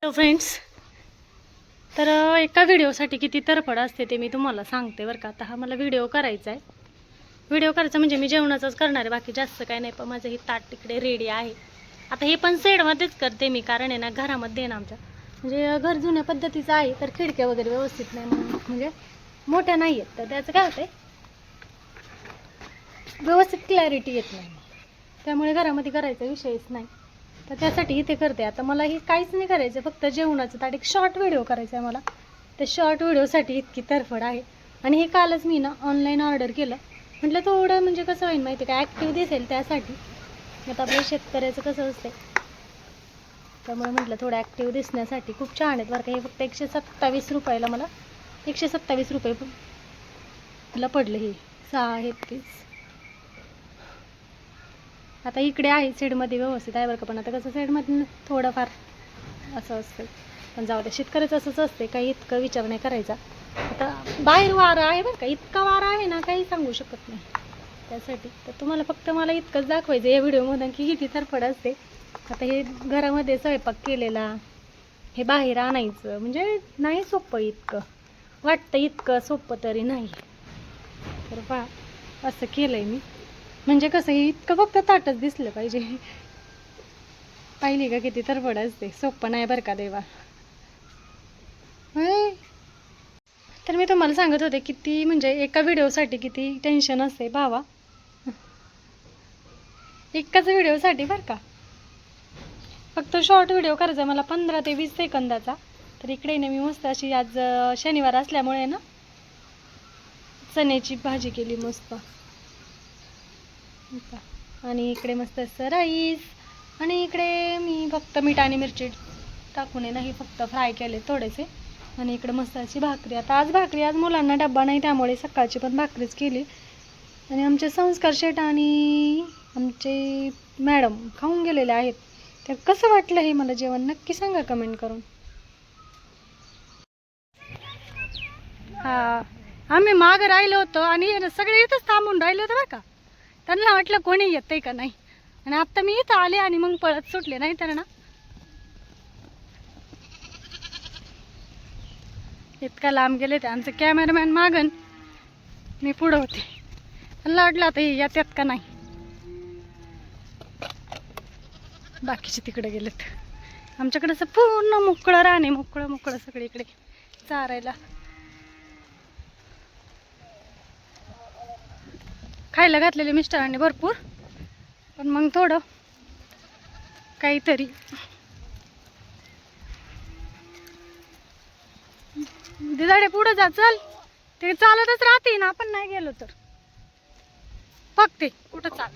तो फ्रेंड्स, तर एका व्हिडिओसाठी किती तरफड असते ते मी तुम्हाला सांगते बरं का. आता हा मला व्हिडिओ करायचा आहे. व्हिडिओ करायचा म्हणजे मी जेवणाचाच करणार आहे, बाकी जास्त काय नाही. पण माझं ही ताट तिकडे रेडी आहे. आता हे पण सेडमध्येच करते मी, कारण आहे ना घरामध्ये आहे ना आमच्या, म्हणजे घर जुन्या पद्धतीचं आहे, तर खिडक्या वगैरे व्यवस्थित नाही, म्हणजे मोठ्या नाही आहेत. तर त्याचं काय होतं आहे, व्यवस्थित क्लॅरिटी येत नाही, त्यामुळे घरामध्ये करायचा विषयच नाही. तर त्यासाठी इथे करते. आता मला हे काहीच नाही करायचं, फक्त जेवणाचं ताट एक शॉर्ट व्हिडिओ करायचा आहे मला. त्या शॉर्ट व्हिडिओसाठी इतकी तरफड आहे. आणि हे कालच मी ना ऑनलाईन ऑर्डर केलं. म्हटलं थोडं म्हणजे कसं होईल माहिती का, ॲक्टिव्ह दिसेल त्यासाठी. आता आपल्या शेतकऱ्याचं कसं असते, त्यामुळे म्हटलं थोडं ॲक्टिव्ह दिसण्यासाठी. खूप छान आहेत बरं का. हे फक्त 127 रुपयाला मला 127 रुपये पडले. हे 6 आहेत पीस. आता इकडे आहे सेडमध्ये व्यवस्थित आहे बरं का, पण आता कसं सेडमध्ये थोडंफार असं असतं. पण जाऊ द्या, शेतकऱ्याचं असंच असते, काही इतकं विचार नाही करायचा. आता बाहेर वारा आहे बरं का, इतका वारा आहे ना काही सांगू शकत नाही. त्यासाठी तर तुम्हाला फक्त मला इतकंच दाखवायचं या व्हिडिओमधून की किती तरफड असते. आता हे घरामध्ये स्वयंपाक केलेला हे बाहेर आणायचं म्हणजे नाही सोपं. इतकं वाटतं इतकं सोपं तरी नाही. तर पहा असं केलं आहे मी, म्हणजे कसं हे इतकं फक्त ताटच दिसलं पाहिजे. पाहिली का किती तरफड असते, सोपं नाही बरं का देवा. तर मी तुम्हाला सांगत होते किती म्हणजे एका व्हिडिओसाठी किती टेन्शन असते भावा. एकाच व्हिडिओसाठी बरं का, फक्त शॉर्ट व्हिडिओ करायचा मला 15 ते 20 सेकंदाचा. तर इकडे ना मी मस्त अशी, आज शनिवार असल्यामुळे ना चण्याची भाजी केली मस्त. आणि इकडे मस्त असं राईस. आणि इकडे मी फक्त मीठ आणि मिरची टाकून नाही फक्त फ्राय केले थोडेसे. आणि इकडे मस्त अशी भाकरी. आता आज मुलांना डब्बा नाही, त्यामुळे सकाळची पण भाकरीच केली. आणि आमचे संस्कार शेट आणि आमचे मॅडम खाऊन गेलेले आहेत. तर कसं वाटलं हे मला जेवण नक्की सांगा कमेंट करून. हा, आम्ही मागं राहिलो होतो आणि सगळे इथंच थांबून राहिले होते बरं का. त्यांना वाटलं कोणी येतंय का नाही. आणि आत्ता मी इथं आले आणि मग पळत सुटले, नाही तर ना इतका लांब गेले ते. आमचे कॅमेरामॅन मागन, मी पुढं होते. त्यांना वाटलं आता हे येतात का नाही, बाकीचे तिकडे गेलेत. आमच्याकडे असं पूर्ण मोकळं राहणे, मोकळं सगळीकडे चारायला. खायला घातलेले मिस्टरांनी भरपूर, पण मग थोडं काहीतरी. दिदाडे पुढं जा, चल. ते चालतच राहते ना, आपण नाही गेलो तर. बघते कुठं चाल.